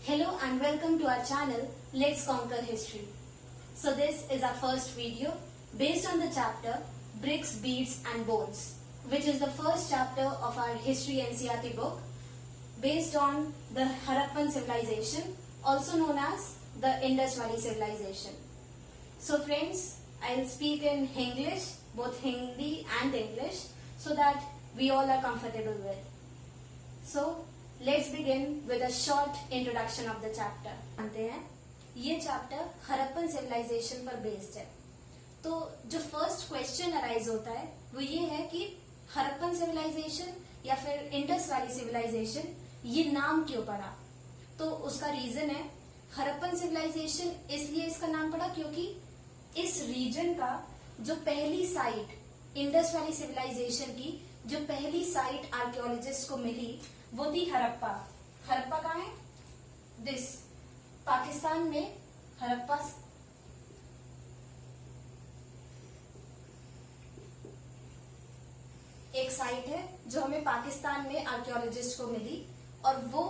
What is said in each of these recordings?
Hello and welcome to our channel Let's Conquer History. So this is our first video based on the chapter Bricks, Beads and Bones, which is the first chapter of our History NCERT book based on the Harappan civilization, also known as the Indus Valley civilization. So friends, I'll speak in English, both Hindi and English, so that we all are comfortable with. So let's begin with a short introduction of the chapter. जानते हैं ये chapter Harappan civilisation पर based है. तो जो first question arise होता है वो ये है कि हरप्पन सिविलाइजेशन या फिर इंडस वैली सिविलाइजेशन ये नाम क्यों पड़ा. तो उसका रीजन है हरप्पन सिविलाइजेशन इसलिए इसका नाम पड़ा क्योंकि इस रीजन का जो पहली साइट इंडस वैली सिविलाइजेशन की जो पहली साइट आर्कियोलॉजिस्ट को मिली वो थी हरप्पा. हरप्पा कहाँ है? दिस पाकिस्तान में हरप्पा एक साइट है जो हमें पाकिस्तान में आर्कियोलॉजिस्ट को मिली और वो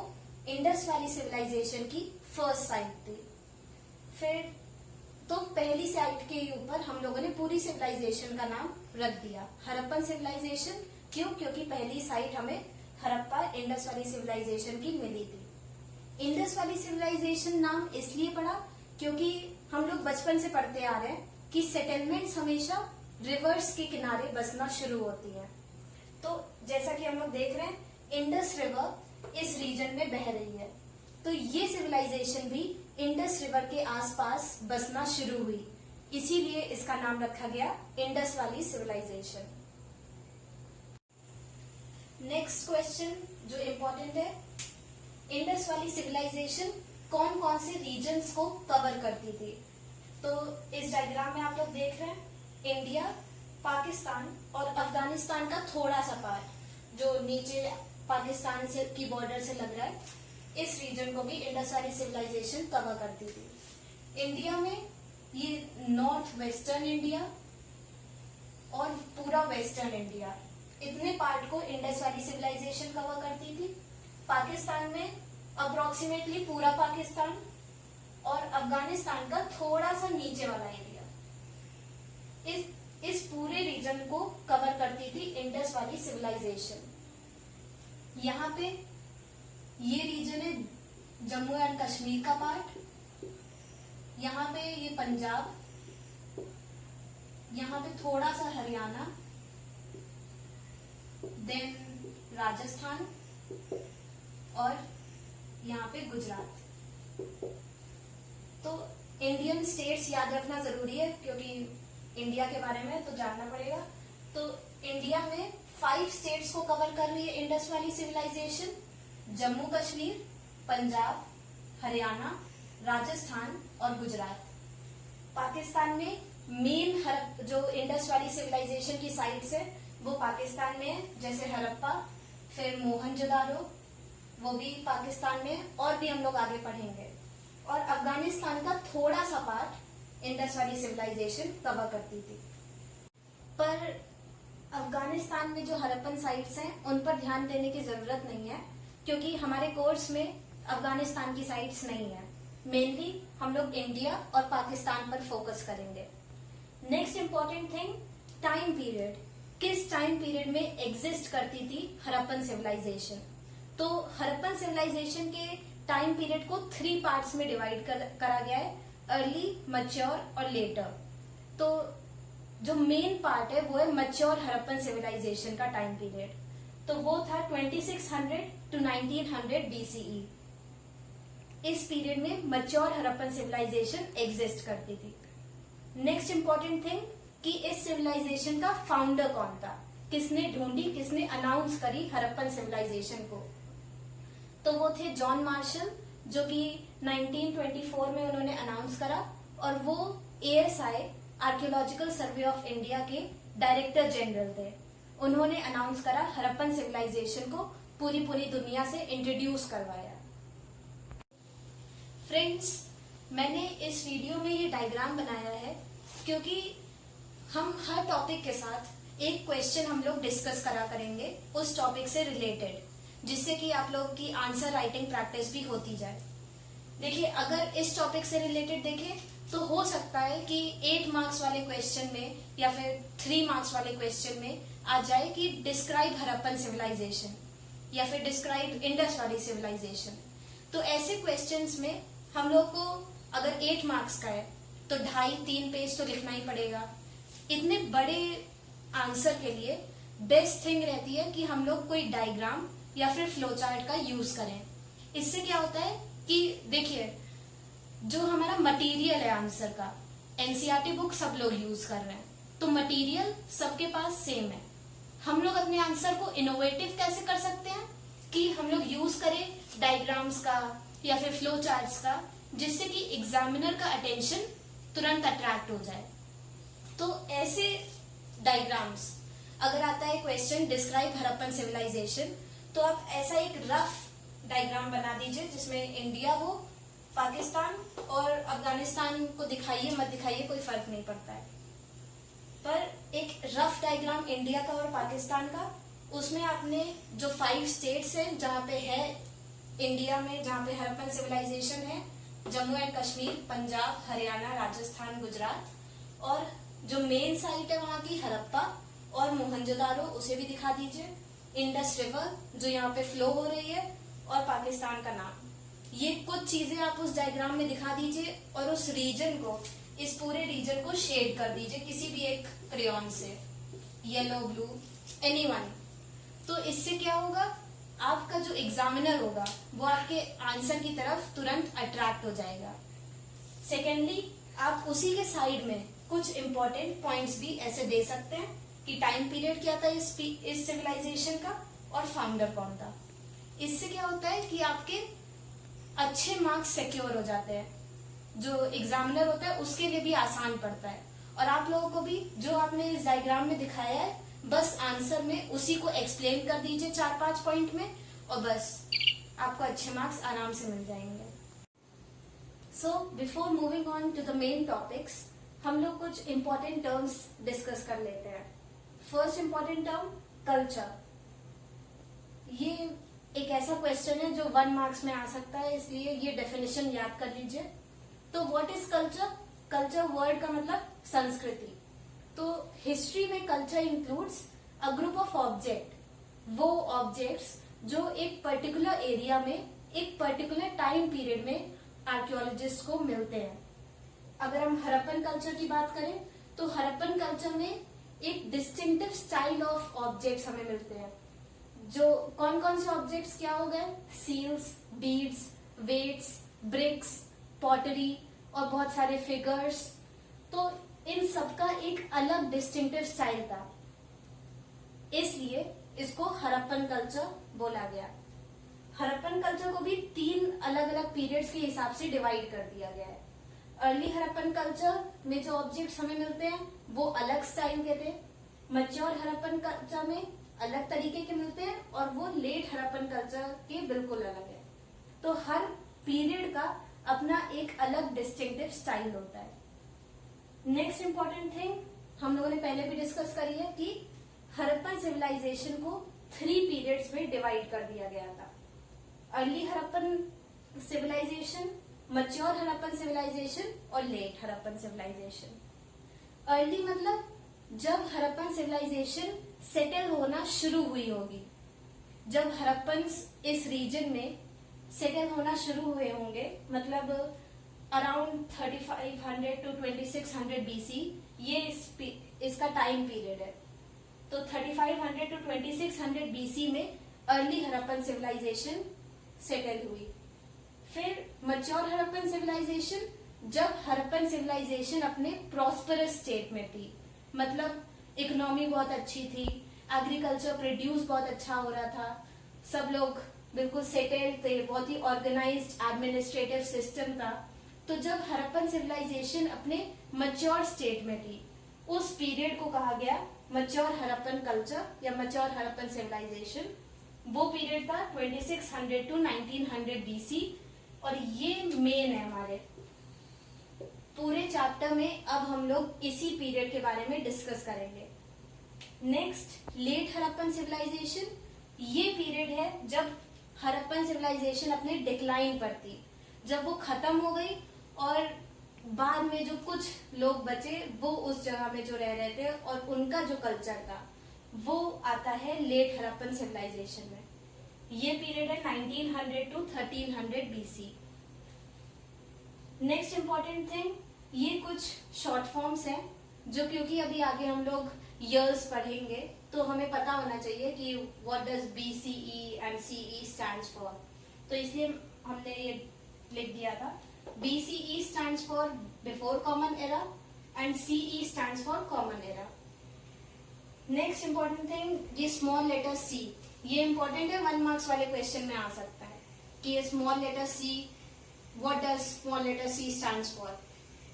इंडस वैली सिविलाइजेशन की फर्स्ट साइट थी. फिर तो पहली साइट के ऊपर हम लोगों ने पूरी सिविलाइजेशन का नाम रख दिया हरप्पन सिविलाइजेशन. क्यों? क्योंकि पहली साइट हमें हरप्पा इंडस वैली सिविलाइजेशन की मिली थी. इंडस वैली सिविलाइजेशन नाम इसलिए पड़ा क्योंकि हम लोग बचपन से पढ़ते आ रहे हैं कि सेटलमेंट्स हमेशा रिवर्स के किनारे बसना शुरू होती हैं. तो जैसा कि हम लोग देख रहे हैं इंडस रिवर इस रीजन में बह रही है, तो ये सिविलाइजेशन भी इंडस रिवर के आसपास बसना शुरू हुई, इसीलिए इसका नाम रखा गया Indus Valley civilisation. Next question जो इम्पोर्टेंट है, इंडस वैली सिविलाइजेशन कौन कौन से रीजन्स को कवर करती थी. तो इस डायग्राम में आप लोग देख रहे हैं इंडिया, पाकिस्तान और अफगानिस्तान का थोड़ा सा पार्ट जो नीचे पाकिस्तान से की बॉर्डर से लग रहा है, इस रीजन को भी इंडस वैली सिविलाइजेशन कवर करती थी. इंडिया में ये नॉर्थ वेस्टर्न इंडिया और पूरा वेस्टर्न इंडिया, इतने पार्ट को इंडस वैली सिविलाइजेशन कवर करती थी. पाकिस्तान में अप्रोक्सीमेटली पूरा पाकिस्तान और अफगानिस्तान का थोड़ा सा नीचे वाला एरिया, इस पूरे रीजन को कवर करती थी इंडस वैली सिविलाइजेशन. यहाँ पे ये रीजन है जम्मू एंड कश्मीर का पार्ट, यहाँ पे ये पंजाब, यहाँ पे थोड़ा सा हरियाणा, देन राजस्थान और यहाँ पे गुजरात. तो इंडियन स्टेट्स याद रखना जरूरी है क्योंकि इंडिया के बारे में तो जानना पड़ेगा. तो इंडिया में 5 स्टेट्स को कवर कर रही है Indus Valley civilisation: Jammu Kashmir, Punjab, Haryana, Rajasthan और गुजरात. पाकिस्तान में मेन जो इंडस वैली सिविलाइजेशन की साइट्स है वो पाकिस्तान में है, जैसे हरप्पा, फिर मोहनजोदारो, वो भी पाकिस्तान में, और भी हम लोग आगे पढ़ेंगे. और अफगानिस्तान का थोड़ा सा part Indus Valley civilisation cover करती थी. पर अफगानिस्तान में जो हरप्पन साइट्स हैं उन पर ध्यान देने की जरूरत नहीं है क्योंकि हमारे कोर्स में अफगानिस्तान की साइट्स नहीं है. मेनली हम लोग इंडिया और पाकिस्तान पर फोकस करेंगे. Next important thing, time period. किस टाइम पीरियड में एग्जिस्ट करती थी हरप्पन सिविलाइजेशन. तो हरप्पन सिविलाइजेशन के टाइम पीरियड को 3 पार्ट्स में डिवाइड करा गया है: अर्ली, मैच्योर और लेटर. तो जो मेन पार्ट है वो है मैच्योर हरप्पन सिविलाइजेशन का टाइम पीरियड. तो वो था 2600 टू 1900 BCE. इस पीरियड में मैच्योर हरप्पन सिविलाइजेशन एग्जिस्ट करती थी. नेक्स्ट इंपॉर्टेंट थिंग कि इस सिविलाइजेशन का फाउंडर कौन था, किसने ढूंढी, किसने अनाउंस करी हरप्पन सिविलाइजेशन को. तो वो थे जॉन मार्शल, जो कि 1924 में उन्होंने अनाउंस करा और वो ASI archaeological survey of India के डायरेक्टर जनरल थे. उन्होंने अनाउंस करा हरप्पन सिविलाइजेशन को पूरी दुनिया से इंट्रोड्यूस करवाया. फ्रेंड्स, मैंने इस वीडियो में ये डायग्राम बनाया है क्योंकि हम हर टॉपिक के साथ एक क्वेश्चन हम लोग डिस्कस करा करेंगे उस टॉपिक से रिलेटेड, जिससे कि आप लोग की आंसर राइटिंग प्रैक्टिस भी होती जाए. देखिए, अगर इस टॉपिक से रिलेटेड देखें तो हो सकता है कि 8 मार्क्स वाले क्वेश्चन में या फिर 3 मार्क्स वाले क्वेश्चन में आ जाए कि डिस्क्राइब हड़प्पन सिविलाइजेशन या फिर डिस्क्राइब इंडस वैली सिविलाइजेशन। तो ऐसे क्वेश्चंस में हम लोग को अगर 8 मार्क्स का है तो 2.5-3 पेज तो लिखना ही पड़ेगा। इतने बड़े आंसर के लिए बेस्ट थिंग रहती है कि हम लोग कोई डायग्राम या फिर फ्लो चार्ट का यूज करें। इससे क्या होता है कि देखिए, जो हमारा मटेरियल है आंसर का, एनसीईआरटी बुक सब लोग यूज कर रहे हैं, तो मटेरियल सबके पास सेम है। हम लोग अपने आंसर को इनोवेटिव कैसे कर सकते हैं कि हम लोग यूज करें डायग्राम्स का या फिर फ्लो चार्ट्स का, जिससे कि एग्जामिनर का अटेंशन तुरंत अट्रैक्ट हो जाए। तो ऐसे डायग्राम्स, अगर आता है क्वेश्चन डिस्क्राइब हड़प्पन सिविलाइजेशन, तो आप ऐसा एक रफ डायग्राम बना दीजिए जिसमें इंडिया हो, पाकिस्तान और अफगानिस्तान को दिखाइए मत दिखाइए, कोई फर्क नहीं पड़ता है, पर एक रफ डायग्राम इंडिया का और पाकिस्तान का, उसमें आपने जो 5 स्टेट्स हैं जहाँ पे है इंडिया में, जहाँ पे हड़प्पन सिविलाइजेशन है, जम्मू एंड कश्मीर, पंजाब, हरियाणा, राजस्थान, गुजरात, और जो मेन साइट है वहाँ की हड़प्पा और मोहनजोदारो, उसे भी दिखा दीजिए। इंडस रिवर जो यहाँ पे फ्लो हो रही है, और पाकिस्तान का नाम। ये कुछ चीजें आप उस डायग्राम में दिखा दीजिए और उस रीजन को, इस पूरे रीजन को शेड कर दीजिए किसी भी एक क्रेयॉन से, येलो, ब्लू, एनीवन। तो इससे क्या होगा, आपका जो एग्जामिनर होगा वो आपके आंसर की तरफ तुरंत अट्रैक्ट हो जाएगा। सेकेंडली, आप उसी के साइड में कुछ इंपॉर्टेंट पॉइंट्स भी ऐसे दे सकते हैं कि टाइम पीरियड क्या था इस सिविलाइजेशन का और फाउंडर कौन था। इससे क्या होता है कि आपके अच्छे मार्क्स सिक्योर हो जाते हैं, जो एग्जामिनर होता है उसके लिए भी आसान पड़ता है, और आप लोगों को भी जो आपने इस डायग्राम में दिखाया है, बस आंसर में उसी को एक्सप्लेन कर दीजिए 4-5 पॉइंट में, और बस आपको अच्छे मार्क्स आराम से मिल जाएंगे। So before moving on to the main topics, हम लोग कुछ इंपॉर्टेंट टर्म्स डिस्कस कर लेते हैं। First important term, culture. ये एक ऐसा क्वेश्चन है जो 1 मार्क्स में आ सकता है, इसलिए ये डेफिनेशन याद कर लीजिए। तो what is culture? Culture word का मतलब संस्कृति। तो हिस्ट्री में culture includes a group of object, वो ऑब्जेक्ट्स जो एक पर्टिकुलर एरिया में एक पर्टिकुलर टाइम पीरियड में आर्कियोलॉजिस्ट को मिलते हैं। अगर हम हड़प्पन कल्चर की बात करें तो हड़प्पन कल्चर में एक डिस्टिंक्टिव स्टाइल ऑफ ऑब्जेक्ट्स हमें मिलते हैं। जो कौन कौन से ऑब्जेक्ट्स क्या हो गए? Seals, beads, weights, bricks, pottery और बहुत सारे फिगर्स। तो इन सबका एक अलग डिस्टिंक्टिव स्टाइल था, इसलिए इसको हड़प्पन कल्चर बोला गया। हड़प्पन कल्चर को भी 3 अलग अलग पीरियड्स के हिसाब से डिवाइड कर दिया गया है। अर्ली हड़प्पन कल्चर में जो ऑब्जेक्ट्स हमें मिलते हैं वो अलग स्टाइल के थे। मैच्योर हड़प्पन कल्चर में अलग तरीके के मिलते हैं, और वो लेट हड़प्पन कल्चर के बिल्कुल अलग है। तो हर पीरियड का अपना एक अलग डिस्टिंक्टिव स्टाइल होता है। नेक्स्ट इंपॉर्टेंट थिंग हम लोगों ने पहले भी डिस्कस करी है कि हड़प्पन सिविलाइजेशन को 3 पीरियड्स में डिवाइड कर दिया गया था। Early Harappan civilisation, mature Harappan civilisation और लेट हड़प्पन सिविलाइजेशन। अर्ली मतलब जब हड़प्पन सिविलाइजेशन सेटल होना शुरू हुई होगी, जब हड़प्पन इस रीजन में सेटल होना शुरू हुए होंगे, मतलब अराउंड 3500 to 2600 BC, ये इसका टाइम पीरियड है। तो 3500 to 2600 BC में अर्ली हड़प्पन सिविलाइजेशन सेटल हुई। फिर मैच्योर हड़प्पन सिविलाइजेशन, जब हड़प्पन सिविलाइजेशन अपने प्रॉस्परस स्टेट में थी, मतलब इकोनॉमी बहुत अच्छी थी, एग्रीकल्चर प्रोड्यूस बहुत अच्छा हो रहा था, सब लोग बिल्कुल सेटल्ड थे, बहुत ही ऑर्गेनाइज्ड एडमिनिस्ट्रेटिव सिस्टम था। तो जब हड़प्पन सिविलाइजेशन अपने मैच्योर स्टेट में थी, उस पीरियड को कहा गया मैच्योर हड़प्पन कल्चर या मैच्योर हड़प्पन सिविलाइजेशन। वो पीरियड था 2600 to 1900 BC, और ये मेन है हमारे पूरे चैप्टर में। अब हम लोग इसी पीरियड के बारे में डिस्कस करेंगे। Next, late Harappan civilisation. ये पीरियड है जब हड़प्पन सिविलाइजेशन अपने डिक्लाइन पर थी, जब वो खत्म हो गई और बाद में जो कुछ लोग बचे वो उस जगह में जो रह रहे थे और उनका जो कल्चर था वो आता है लेट हड़प्पन सिविलाइजेशन में। ये पीरियड है 1900 to 1300 BC. Next important thing, ये कुछ शॉर्ट फॉर्म्स हैं जो क्योंकि अभी आगे हम लोग ईयर्स पढ़ेंगे तो हमें पता होना चाहिए कि what does BCE and CE stands for, तो इसलिए हमने ये लिख दिया था। BCE stands for before common era and CE stands for common era. Next important thing, ये स्मॉल लेटर C, ये इंपॉर्टेंट है, 1 मार्क्स वाले क्वेश्चन में आ सकता है कि ये small letter C, what does small letter C stands for?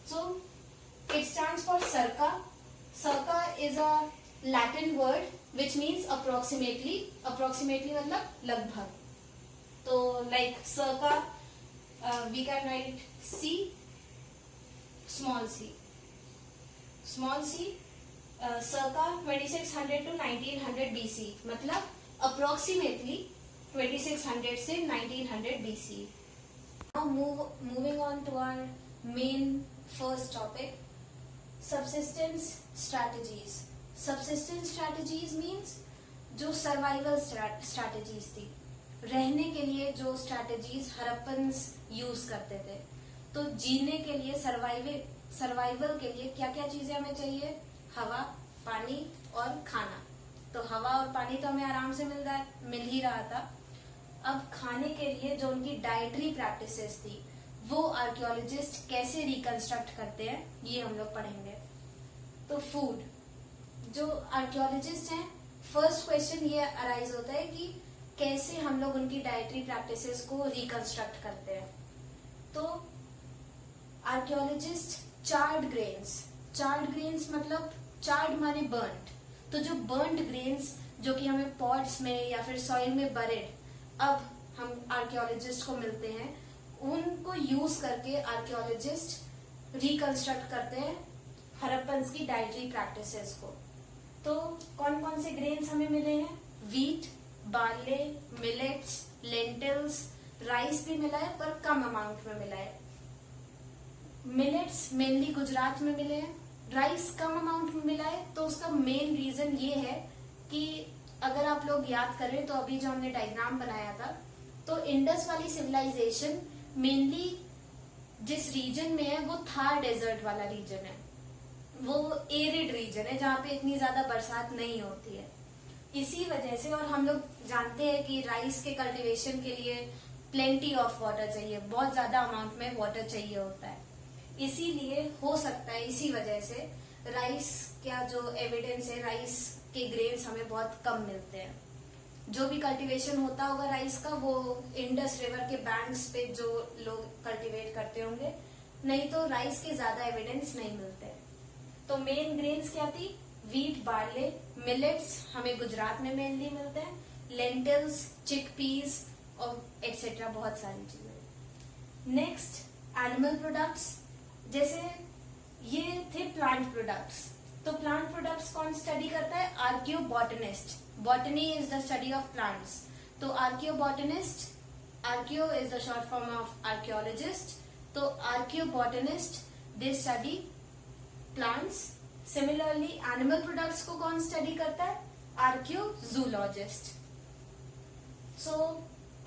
So it stands for circa. Circa is a Latin word which means approximately. Approximately मतलब लगभग। तो like circa we can write C, small c, small c, circa 2600 to 1900 BC, मतलब approximately 2600 से 1900 BC। Now moving on to our main first topic, subsistence strategies. Subsistence strategies means जो survival strategies थी, रहने के लिए जो strategies हड़प्पन्स यूज करते थे। तो जीने के लिए, सर्वाइवल के लिए क्या क्या चीजें हमें चाहिए? हवा, पानी और खाना। तो हवा और पानी तो हमें आराम से मिल ही रहा था। अब खाने के लिए जो उनकी डाइटरी प्रैक्टिसेस थी वो आर्कियोलॉजिस्ट कैसे रिकंस्ट्रक्ट करते हैं ये हम लोग पढ़ेंगे। तो फूड, जो आर्कियोलॉजिस्ट हैं, फर्स्ट क्वेश्चन ये अराइज होता है कि कैसे हम लोग उनकी डाइटरी प्रैक्टिसेस को रिकंस्ट्रक्ट करते हैं। तो आर्कियोलॉजिस्ट चार्ड ग्रेन्स मतलब चार्ड माने बर्न्ड, तो जो बर्न्ड ग्रेन्स जो कि हमें पॉट्स में या फिर सॉइल में बरेड अब हम आर्कियोलॉजिस्ट को मिलते हैं, उनको यूज करके आर्कियोलॉजिस्ट रिकंस्ट्रक्ट करते हैं हड़प्पन्स की डाइटरी प्रैक्टिसेस को। तो कौन कौन से ग्रेन्स हमें मिले हैं? Wheat, barley, millets, lentils, rice भी मिला है पर कम अमाउंट में मिला है। मिलेट्स मेनली गुजरात में मिले हैं, राइस कम अमाउंट में मिला है। तो उसका मेन रीजन ये है कि अगर आप लोग याद करें तो अभी जो हमने डायग्राम बनाया था, तो इंडस वाली सिविलाइजेशन मेनली जिस रीजन में है वो थार डेजर्ट वाला रीजन है, वो एरिड रीजन है जहाँ पे इतनी ज्यादा बरसात नहीं होती है। इसी वजह से, और हम लोग जानते हैं कि राइस के कल्टीवेशन के लिए प्लेंटी ऑफ वाटर चाहिए, बहुत ज्यादा अमाउंट में वाटर चाहिए होता है। इसीलिए हो सकता है इसी वजह से राइस का जो एविडेंस है, राइस के ग्रेन्स हमें बहुत कम मिलते हैं। जो भी कल्टीवेशन होता होगा राइस का वो इंडस रिवर के बैंक्स पे जो लोग कल्टीवेट करते होंगे, नहीं तो राइस के ज्यादा एविडेंस नहीं मिलते। तो मेन ग्रेन्स क्या थी? वीट, बार्ले, मिलेट्स हमें गुजरात में मेनली मिलते हैं, लेंटिल्स, चिकपीस और एक्सेट्रा बहुत सारी चीजें। नेक्स्ट एनिमल प्रोडक्ट्स, जैसे ये थे प्लांट प्रोडक्ट्स। तो प्लांट प्रोडक्ट्स कौन स्टडी करता है? Archaeobotanist. Botany is the study of plants. तो archaeobotanist, archaeo is the short form of archaeologist. तो archaeobotanist they study plants. Similarly animal products को कौन स्टडी करता है? आर्कियोजूलॉजिस्ट। सो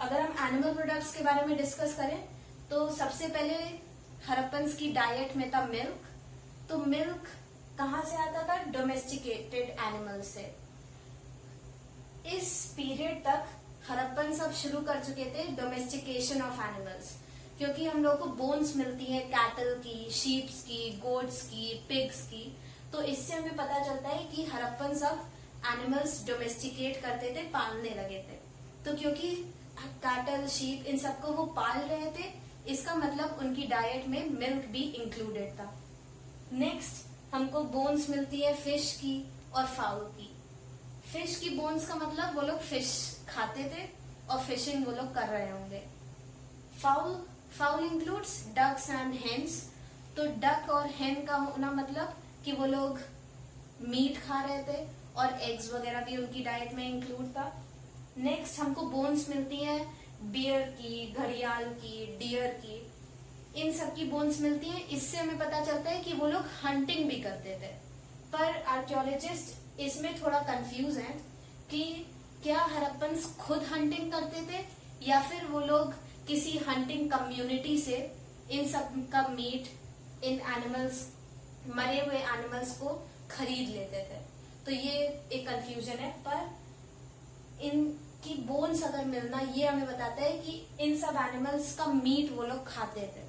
अगर हम एनिमल प्रोडक्ट्स के बारे में डिस्कस करें तो सबसे पहले हड़प्पन्स की डाइट में था मिल्क। तो मिल्क कहाँ से आता था? डोमेस्टिकेटेड एनिमल से। इस पीरियड तक हड़प्पन सब शुरू कर चुके थे डोमेस्टिकेशन ऑफ एनिमल्स, क्योंकि हम लोग को बोन्स मिलती है कैटल की, शीप्स की, गोट्स की, पिग्स की। तो इससे हमें पता चलता है कि हड़प्पन सब एनिमल्स डोमेस्टिकेट करते थे, पालने लगे थे। तो क्योंकि कैटल, शीप इन सबको वो पाल रहे थे, इसका मतलब उनकी डाइट में मिल्क भी इंक्लूडेड था। नेक्स्ट हमको बोन्स मिलती है फिश की और फाउल की। फिश की बोन्स का मतलब वो लोग फिश खाते थे और फिशिंग वो लोग कर रहे होंगे। Fowl includes ducks and hens. तो डक और हेन का होना मतलब कि वो लोग मीट खा रहे थे और एग्स वगैरह भी उनकी डाइट में इंक्लूड था। नेक्स्ट हमको बोन्स मिलती हैं बियर की, घड़ियाल की, डियर की, इन सब की बोन्स मिलती हैं। इससे हमें पता चलता है कि वो लोग हंटिंग भी करते थे। पर आर्कियोलॉजिस्ट इसमें थोड़ा कंफ्यूज हैं कि क्या हड़प्पन्स खुद हंटिंग करते थे या फिर वो लोग किसी हंटिंग कम्युनिटी से इन सब का मीट, इन एनिमल्स, मरे हुए एनिमल्स को खरीद लेते थे। तो ये एक कंफ्यूजन है। पर इनकी बोन्स अगर मिलना ये हमें बताता है कि इन सब एनिमल्स का मीट वो लोग खाते थे।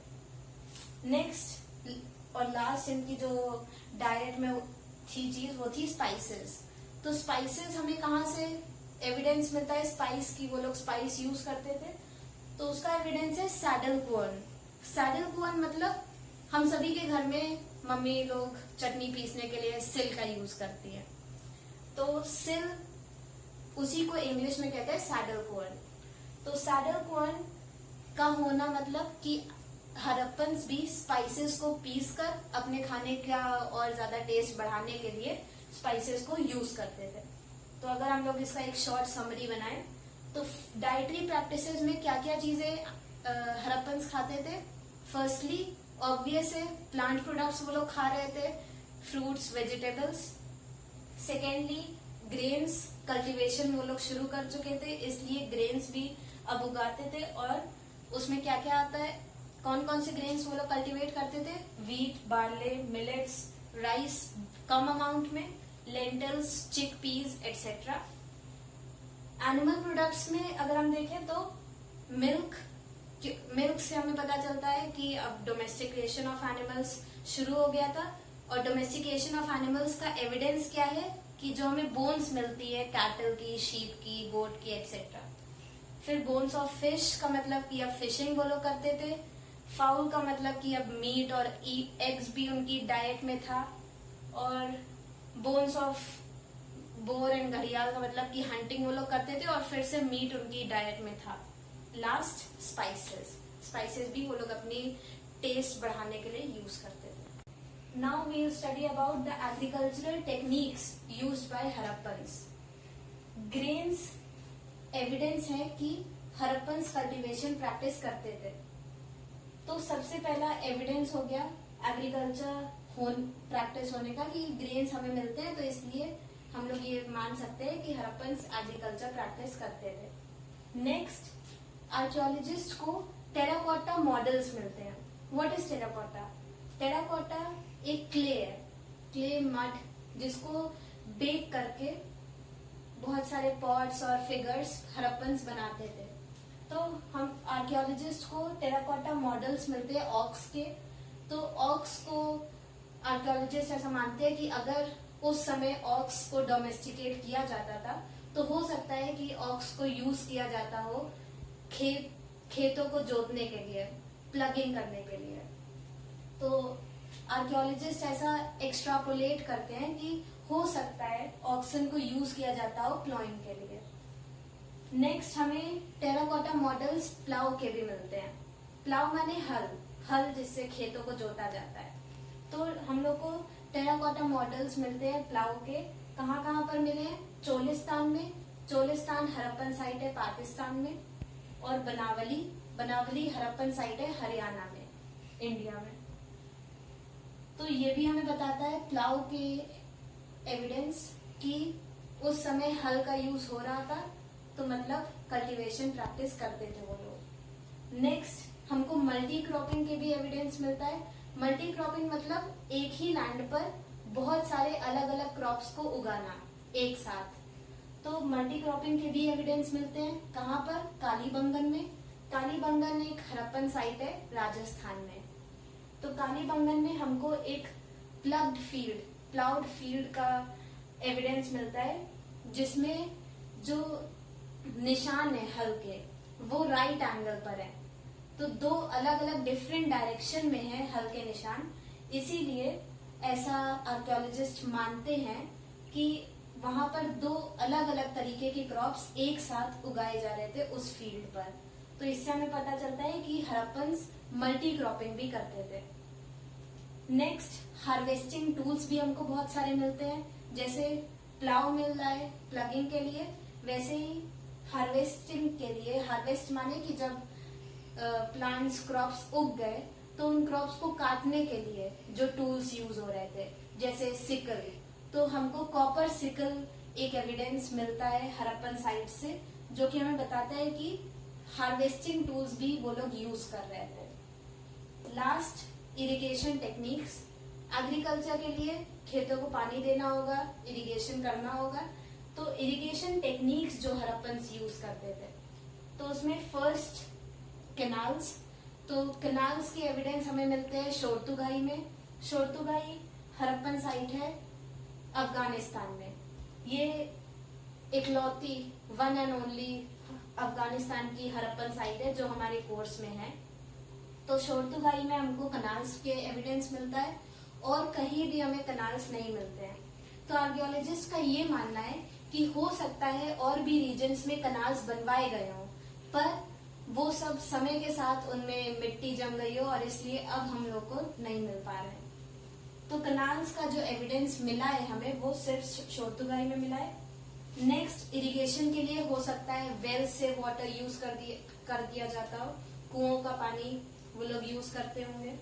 नेक्स्ट और लास्ट इनकी जो डाइट में थी चीज वो थी स्पाइसेस। तो स्पाइसेस हमें कहाँ से एविडेंस मिलता है स्पाइस की, वो लोग स्पाइस यूज करते थे? तो उसका एविडेंस है सैडल कोर्न। सैडल कोर्न मतलब हम सभी के घर में मम्मी लोग चटनी पीसने के लिए सिल का यूज करती है। तो सिल, उसी को इंग्लिश में कहते हैं सैडल कोर्न। तो सैडल कोर्न का होना मतलब कि हड़प्पन्स भी स्पाइसेस को पीसकर अपने खाने का और ज्यादा टेस्ट बढ़ाने के लिए स्पाइसेस को यूज करते थे। तो अगर हम लोग इसका एक शॉर्ट समरी बनाएं तो डाइटरी प्रैक्टिसेस में क्या क्या चीजें हड़प्पन्स खाते थे? फर्स्टली ऑब्वियस है, प्लांट प्रोडक्ट्स वो लोग खा रहे थे, fruits, vegetables. Secondly grains cultivation वो लोग शुरू कर चुके थे, इसलिए ग्रेन्स भी अब उगाते थे। और उसमें क्या क्या आता है, कौन कौन से ग्रेन्स वो लोग कल्टीवेट करते थे? व्हीट, बार्ले, मिलेट्स, राइस कम अमाउंट में, लेंटल्स, चिक पीज एटसेट्रा। एनिमल प्रोडक्ट्स में अगर हम देखें तो मिल्क से हमें पता चलता है कि अब डोमेस्टिकेशन ऑफ एनिमल्स शुरू हो गया था। और डोमेस्टिकेशन ऑफ एनिमल्स का एविडेंस क्या है कि जो हमें बोन्स मिलती है कैटल की, शीप की, गोट की एटसेट्रा। फिर बोन्स ऑफ फिश का मतलब कि अब फिशिंग वो लोग करते थे। फाउल का मतलब कि अब मीट और एग्स भी उनकी डाइट में था। और बोन्स ऑफ बोर एंड घड़ियाल का मतलब कि हंटिंग वो लोग करते थे और फिर से मीट उनकी डाइट में था। लास्ट स्पाइसेस भी वो लोग अपनी टेस्ट बढ़ाने के लिए यूज करते थे। Now we will study about the agricultural techniques used by Harappans. Grains evidence है कि हड़प्पन्स कल्टीवेशन प्रैक्टिस करते थे। तो सबसे पहला एविडेंस हो गया एग्रीकल्चर प्रैक्टिस होने का कि ग्रेन्स हमें मिलते हैं, तो इसलिए हम लोग ये मान सकते हैं कि हड़प्पन्स एग्रीकल्चर प्रैक्टिस करते थे। नेक्स्ट, आर्कियोलॉजिस्ट को टेराकोटा मॉडल्स मिलते हैं। What is terracotta? टेराकोटा एक क्ले है, क्ले मड, जिसको बेक करके बहुत सारे पॉट्स और फिगर्स हड़प्पन्स बनाते थे। तो हम आर्कियोलॉजिस्ट को टेराकोटा मॉडल्स मिलते हैं ऑक्स के। तो ऑक्स को आर्कियोलॉजिस्ट ऐसा मानते हैं कि अगर उस समय ऑक्स को डोमेस्टिकेट किया जाता था तो हो सकता है कि ऑक्स को यूज किया जाता हो खेतों को जोतने के लिए, प्लगिंग करने के लिए। तो आर्कियोलॉजिस्ट ऐसा एक्सट्रापोलेट करते हैं कि हो सकता है ऑक्सन को यूज किया जाता हो प्लॉइंग के लिए। नेक्स्ट, हमें टेराकोटा मॉडल्स प्लाव के भी मिलते हैं। प्लाव माने हल जिससे खेतों को जोता जाता है। तो हम लोग को टेराकोटा मॉडल्स मिलते हैं प्लाव के। कहाँ कहाँ पर मिले हैं? चोलिस्तान में, चोलिस्तान हड़प्पन साइट है पाकिस्तान में। और बनावली हड़प्पन साइट है हरियाणा में, इंडिया में। तो ये भी हमें बताता है प्लाव के एविडेंस कि उस समय हल का यूज हो रहा था, तो मतलब कल्टीवेशन प्रैक्टिस करते थे वो लोग। नेक्स्ट, हमको मल्टी क्रॉपिंग के भी एविडेंस मिलता है। मल्टी क्रॉपिंग मतलब एक ही लैंड पर बहुत सारे अलग अलग क्रॉप्स को उगाना एक साथ। तो मल्टी क्रॉपिंग के भी एविडेंस मिलते हैं। कहाँ पर? कालीबंगन में। कालीबंगन एक हड़प्पन साइट है राजस्थान में। तो कालीबंगन में हमको एक प्लाउड फील्ड का एविडेंस मिलता है, जिसमें जो निशान है हल के वो राइट एंगल पर है। तो दो अलग अलग डिफरेंट डायरेक्शन में है हल के निशान, इसीलिए ऐसा आर्कियोलॉजिस्ट मानते हैं कि वहां पर दो अलग अलग तरीके के क्रॉप्स एक साथ उगाए जा रहे थे उस फील्ड पर। तो इससे हमें पता चलता है कि हड़प्पन्स मल्टी क्रॉपिंग भी करते थे। नेक्स्ट, हार्वेस्टिंग टूल्स भी हमको बहुत सारे मिलते हैं। जैसे प्लाव मिल रहा है प्लगिंग के लिए, वैसे ही हार्वेस्टिंग के लिए, हार्वेस्ट माने कि जब प्लांट्स क्रॉप्स उग गए तो उन क्रॉप्स को काटने के लिए जो टूल्स यूज हो रहे थे जैसे सिकल, तो हमको कॉपर सिकल एक एविडेंस मिलता है हड़प्पन साइट से, जो कि हमें बताता है कि हार्वेस्टिंग टूल्स भी वो लोग यूज कर रहे थे। Last, irrigation techniques. एग्रीकल्चर के लिए खेतों को पानी देना होगा, इरिगेशन करना होगा, तो इरिगेशन टेक्निक्स जो हड़प्पन यूज करते थे, तो उसमें फर्स्ट कैनाल्स। तो कैनाल्स के एविडेंस हमें मिलते हैं शोरतुगाई में। शोरतुगाई हड़प्पन साइट है अफगानिस्तान में। ये इकलौती वन एंड ओनली अफगानिस्तान की हड़प्पन साइट है जो हमारे कोर्स में है। तो शोरतुगाई में हमको कनाल्स के एविडेंस मिलता है और कहीं भी हमें कनाल्स नहीं मिलते हैं। तो आर्कियोलॉजिस्ट का ये मानना है कि हो सकता है और भी रीजन्स में कनाल्स बनवाए गए हों, पर वो सब समय के साथ उनमें मिट्टी जम गई हो और इसलिए अब हम लोग को नहीं मिल पा रहे हैं। तो कनाल्स का जो एविडेंस मिला है हमें वो सिर्फ शोरतुगाई में मिला है। नेक्स्ट, इरिगेशन के लिए हो सकता है वेल से वाटर यूज कर दिया जाता हो, कुओं का पानी वो लोग यूज करते होंगे।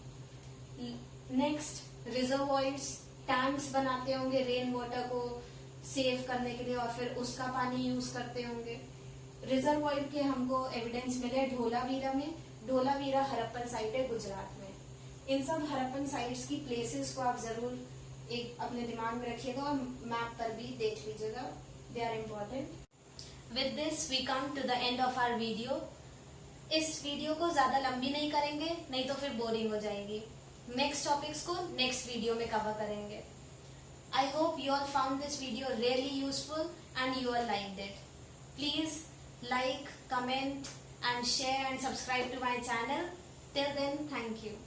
नेक्स्ट, रिजर्वॉयर्स, टैंक्स बनाते होंगे रेन वाटर को सेव करने के लिए और फिर उसका पानी यूज करते होंगे। रिजर्वॉयर के हमको एविडेंस मिले ढोलावीरा में। ढोलावीरा हड़प्पन साइट है गुजरात में। इन सब हड़प्पन साइट्स की प्लेसेस को आप जरूर एक अपने दिमाग में रखिएगा और मैप पर भी देख लीजिएगा, they are important. With this we come to the end of our video. इस वीडियो को ज्यादा लंबी नहीं करेंगे, नहीं तो फिर बोरिंग हो जाएगी। नेक्स्ट टॉपिक्स को नेक्स्ट वीडियो में कवर करेंगे। I hope you all found this video really useful and you all liked it. Please like, comment and share and subscribe to my channel. Till then, thank you.